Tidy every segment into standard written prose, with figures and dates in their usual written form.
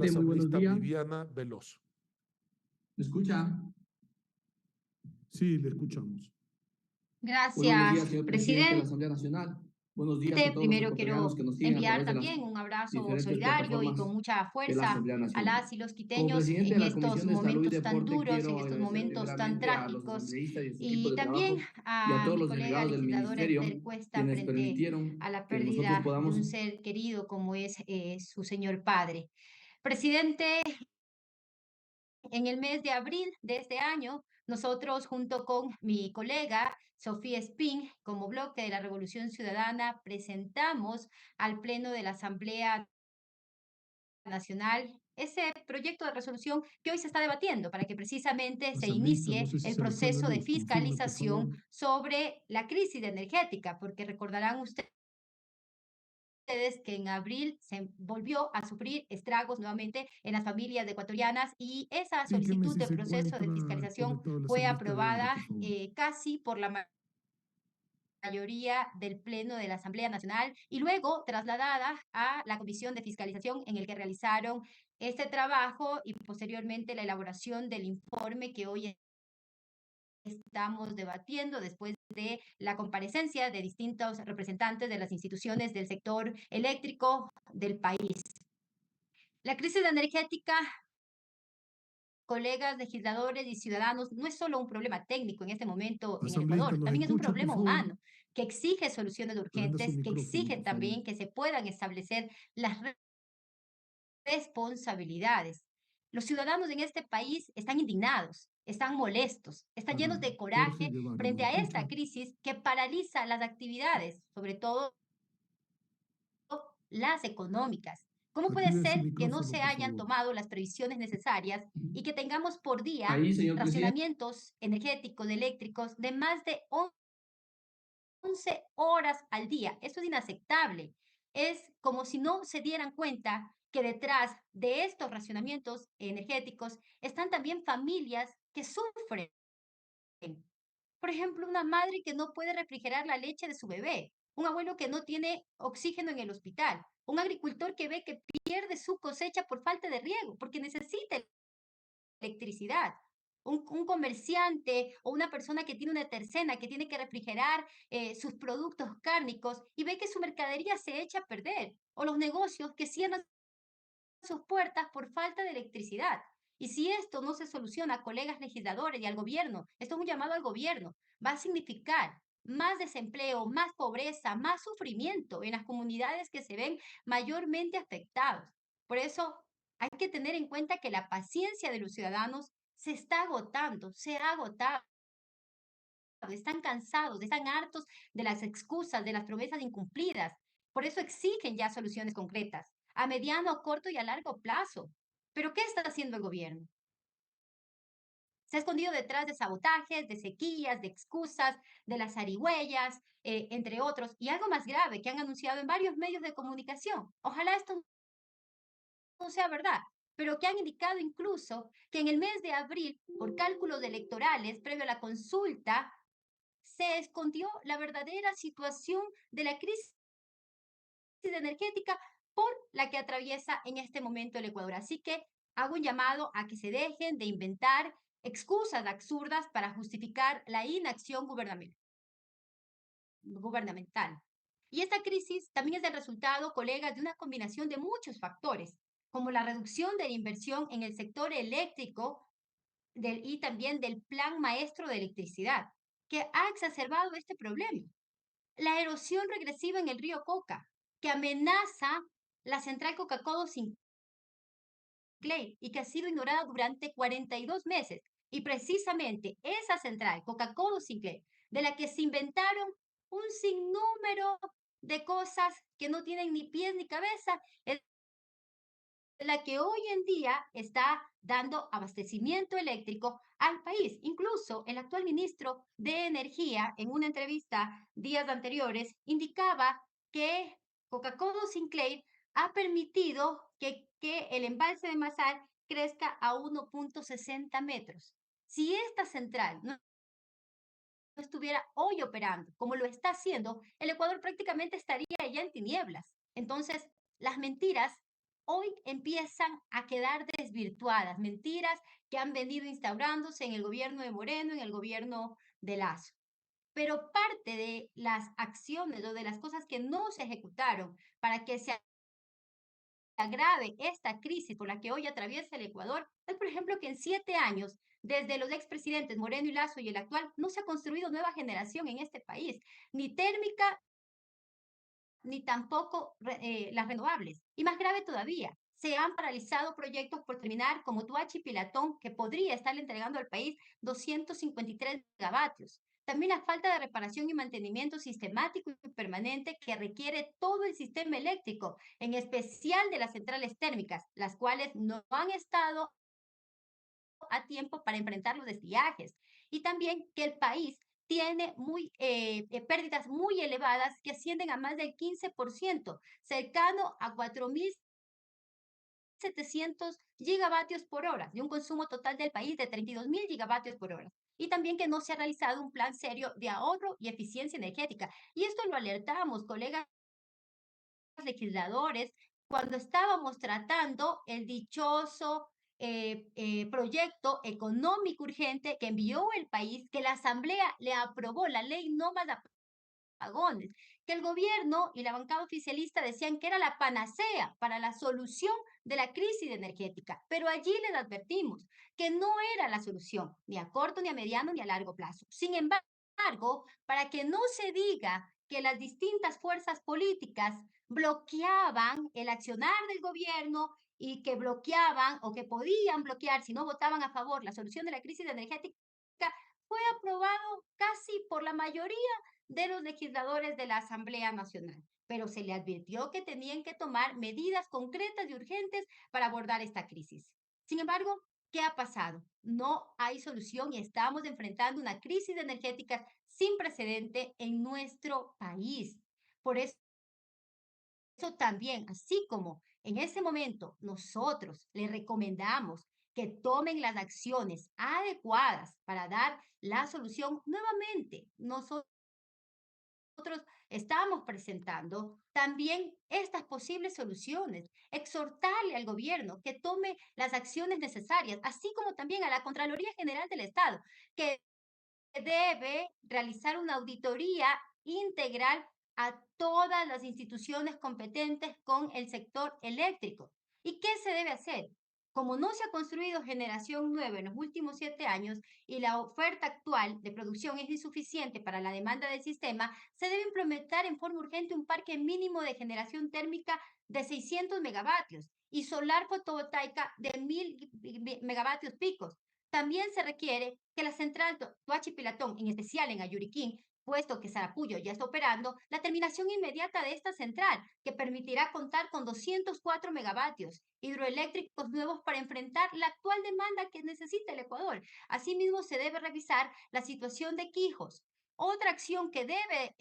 Muy buenos asambleísta días. Viviana Veloso. ¿Me escucha? Sí, le escuchamos. Muy buenos días, Gracias, señor presidente de la presidente. Asamblea Nacional. Buenos días a todos los Primero ecuatorianos quiero que nos siguen a enviar través de las también un abrazo diferentes solidario y plataformas con mucha de la fuerza Asamblea a Nacional. las y los Como quiteños presidente de en la estos Comisión de Salud y momentos tan Deporte, duros, en quiero estos agradecer momentos tan primeramente a los trágicos, asambleístas y sus equipos y de también trabajo y a a todos mi los colega delegados del legislador ministerio, Esther Cuesta quienes frente a permitieron la que nosotros pérdida de podamos... un ser querido como es su señor padre. Presidente, en el mes de abril de este año, nosotros junto con mi colega Sofía Spin, como bloque de la Revolución Ciudadana, presentamos al Pleno de la Asamblea Nacional ese proyecto de resolución que hoy se está debatiendo para que precisamente se Asambleísta, no inicie sé si el se le fue la proceso de luz. Confirme, por fiscalización favor. sobre la crisis energética, porque recordarán ustedes que en abril se volvió a sufrir estragos nuevamente en las familias ecuatorianas y esa Indíqueme solicitud si de se proceso encuentra de fiscalización conectado el fue asambleísta Velarde, aprobada por favor. casi por la mayoría del Pleno de la Asamblea Nacional y luego trasladada a la Comisión de Fiscalización en el que realizaron este trabajo y posteriormente la elaboración del informe que hoy estamos debatiendo después de la comparecencia de distintos representantes de las instituciones del sector eléctrico del país. La crisis energética, colegas legisladores y ciudadanos, no es solo un problema técnico en este momento en el Asambleísta, Ecuador, ¿nos también es un escucha, por problema favor? humano que exige soluciones Prenda su urgentes, que micrófono, exige por favor. también que se puedan establecer las responsabilidades. Los ciudadanos en este país están indignados, están molestos, están Para llenos de Jorge coraje Guevara, ¿nos frente a escucha? esta crisis que paraliza las actividades, sobre todo las económicas. ¿Cómo puede Active su ser que no micrófono, se por hayan favor. tomado las previsiones necesarias y que tengamos por día Ahí, señor presidente. racionamientos energéticos, eléctricos de más de 11 horas al día? Eso es inaceptable. Es como si no se dieran cuenta que detrás de estos racionamientos energéticos están también familias que sufren. Por ejemplo, una madre que no puede refrigerar la leche de su bebé, un abuelo que no tiene oxígeno en el hospital, un agricultor que ve que pierde su cosecha por falta de riego, porque necesita electricidad. Un comerciante o una persona que tiene una tercena que tiene que refrigerar sus productos cárnicos y ve que su mercadería se echa a perder, o los negocios que cierran sus puertas por falta de electricidad. Y si esto no se soluciona, colegas legisladores y al gobierno, esto es un llamado al gobierno, va a significar más desempleo, más pobreza, más sufrimiento en las comunidades que se ven mayormente afectados. Por eso hay que tener en cuenta que la paciencia de los ciudadanos se está agotando, se ha agotado. Están cansados, están hartos de las excusas, de las promesas incumplidas. Por eso exigen ya soluciones concretas, a mediano, corto y a largo plazo. ¿Pero qué está haciendo el gobierno? Se ha escondido detrás de sabotajes, de sequías, de excusas, de las zarigüeyas, entre otros, y algo más grave que han anunciado en varios medios de comunicación. Ojalá esto no sea verdad, pero que han indicado incluso que en el mes de abril, por cálculos electorales, previo a la consulta, se escondió la verdadera situación de la crisis energética por la que atraviesa en este momento el Ecuador. Así que hago un llamado a que se dejen de inventar excusas absurdas para justificar la inacción gubernamental. Y esta crisis también es el resultado, colegas, de una combinación de muchos factores, como la reducción de la inversión en el sector eléctrico y también del Plan Maestro de Electricidad, que ha exacerbado este problema. La erosión regresiva en el río Coca, que amenaza la central Coca-Cola Sinclair y que ha sido ignorada durante 42 meses. Y precisamente esa central Coca-Cola Sinclair, de la que se inventaron un sinnúmero de cosas que no tienen ni pies ni cabeza, es la que hoy en día está dando abastecimiento eléctrico al país. Incluso el actual ministro de Energía, en una entrevista días anteriores, indicaba que Coca-Cola Sinclair ha permitido que el embalse de Masar crezca a 1.60 metros. Si esta central no estuviera hoy operando como lo está haciendo, el Ecuador prácticamente estaría ya en tinieblas. Entonces, las mentiras hoy empiezan a quedar desvirtuadas, mentiras que han venido instaurándose en el gobierno de Moreno, en el gobierno de Lazo. Pero parte de las acciones o de las cosas que no se ejecutaron para que se agrave esta crisis por la que hoy atraviesa el Ecuador es, por ejemplo, que en 7 años, desde los expresidentes Moreno y Lazo y el actual, no se ha construido nueva generación en este país, ni térmica, ni tampoco las renovables. Y más grave todavía, se han paralizado proyectos por terminar como Tuachi Pilatón, que podría estar entregando al país 253 megavatios. También la falta de reparación y mantenimiento sistemático y permanente que requiere todo el sistema eléctrico, en especial de las centrales térmicas, las cuales no han estado a tiempo para enfrentar los desviajes. Y también que el país tiene pérdidas muy elevadas que ascienden a más del 15%, cercano a 4.700 gigavatios por hora, de un consumo total del país de 32.000 gigavatios por hora. Y también que no se ha realizado un plan serio de ahorro y eficiencia energética. Y esto lo alertamos, colegas legisladores, cuando estábamos tratando el dichoso proyecto económico urgente que envió el país, que la Asamblea le aprobó, la ley no más apagones, que el gobierno y la bancada oficialista decían que era la panacea para la solución de la crisis energética, pero allí les advertimos que no era la solución, ni a corto, ni a mediano, ni a largo plazo. Sin embargo, para que no se diga que las distintas fuerzas políticas bloqueaban el accionar del gobierno y que bloqueaban o que podían bloquear si no votaban a favor la solución de la crisis energética, fue aprobado casi por la mayoría de los legisladores de la Asamblea Nacional, pero se le advirtió que tenían que tomar medidas concretas y urgentes para abordar esta crisis. Sin embargo, ¿qué ha pasado? No hay solución y estamos enfrentando una crisis energética sin precedente en nuestro país. Por eso también, así como en ese momento nosotros le recomendamos que tomen las acciones adecuadas para dar la solución, nuevamente nosotros estamos presentando también estas posibles soluciones, exhortarle al gobierno que tome las acciones necesarias, así como también a la Contraloría General del Estado, que debe realizar una auditoría integral a todas las instituciones competentes con el sector eléctrico. ¿Y qué se debe hacer? Como no se ha construido generación nueva en los últimos 7 años y la oferta actual de producción es insuficiente para la demanda del sistema, se debe implementar en forma urgente un parque mínimo de generación térmica de 600 megavatios y solar fotovoltaica de 1.000 megavatios picos. También se requiere que la central Tuachi Pilatón, en especial en Ayuriquín, puesto que Sarapuyo ya está operando, la terminación inmediata de esta central, que permitirá contar con 204 megavatios hidroeléctricos nuevos para enfrentar la actual demanda que necesita el Ecuador. Asimismo, se debe revisar la situación de Quijos. Otra acción que debe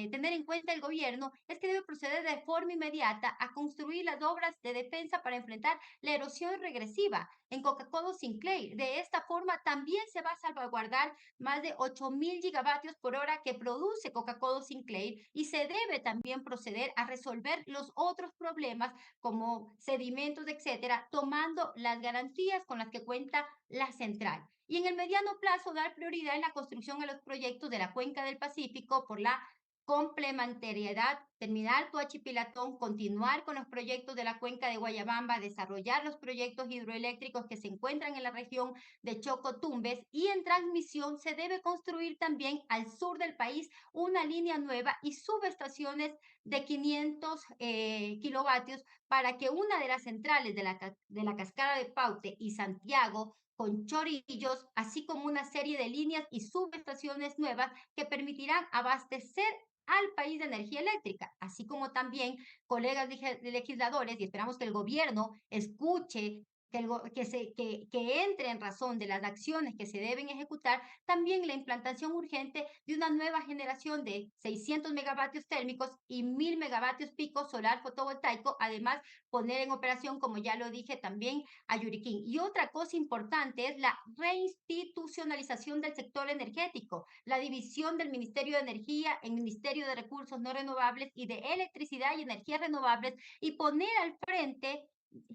tener en cuenta el gobierno es que debe proceder de forma inmediata a construir las obras de defensa para enfrentar la erosión regresiva en Coca-Cola Sinclair. De esta forma también se va a salvaguardar más de 8.000 gigavatios por hora que produce Coca-Cola Sinclair y se debe también proceder a resolver los otros problemas como sedimentos, etcétera, tomando las garantías con las que cuenta la central. Y en el mediano plazo, dar prioridad en la construcción de los proyectos de la Cuenca del Pacífico por la complementariedad, terminar Tuachi-Pilatón, continuar con los proyectos de la Cuenca de Guayabamba, desarrollar los proyectos hidroeléctricos que se encuentran en la región de Choco-Tumbes y en transmisión se debe construir también al sur del país una línea nueva y subestaciones de 500 kilovatios para que una de las centrales de la Cascada de Paute y Santiago con Chorillos, así como una serie de líneas y subestaciones nuevas que permitirán abastecer al país de energía eléctrica, así como también colegas legisladores, y esperamos que el gobierno escuche que entre en razón de las acciones que se deben ejecutar, también la implantación urgente de una nueva generación de 600 megavatios térmicos y 1000 megavatios pico solar fotovoltaico, además poner en operación, como ya lo dije, también a Yuriquín. Y otra cosa importante es la reinstitucionalización del sector energético, la división del Ministerio de Energía en Ministerio de Recursos No Renovables y de Electricidad y Energías Renovables, y poner al frente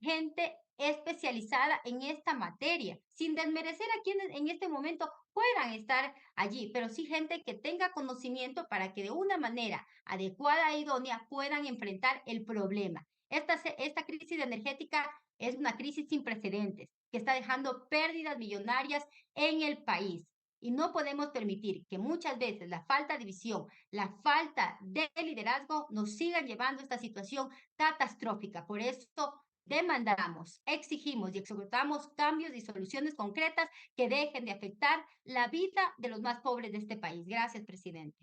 gente especializada en esta materia, sin desmerecer a quienes en este momento puedan estar allí, pero sí gente que tenga conocimiento para que de una manera adecuada e idónea puedan enfrentar el problema. Esta crisis energética es una crisis sin precedentes que está dejando pérdidas millonarias en el país. Y no podemos permitir que muchas veces la falta de visión, la falta de liderazgo nos sigan llevando a esta situación catastrófica. Por eso demandamos, exigimos y exhortamos cambios y soluciones concretas que dejen de afectar la vida de los más pobres de este país. Gracias, presidente.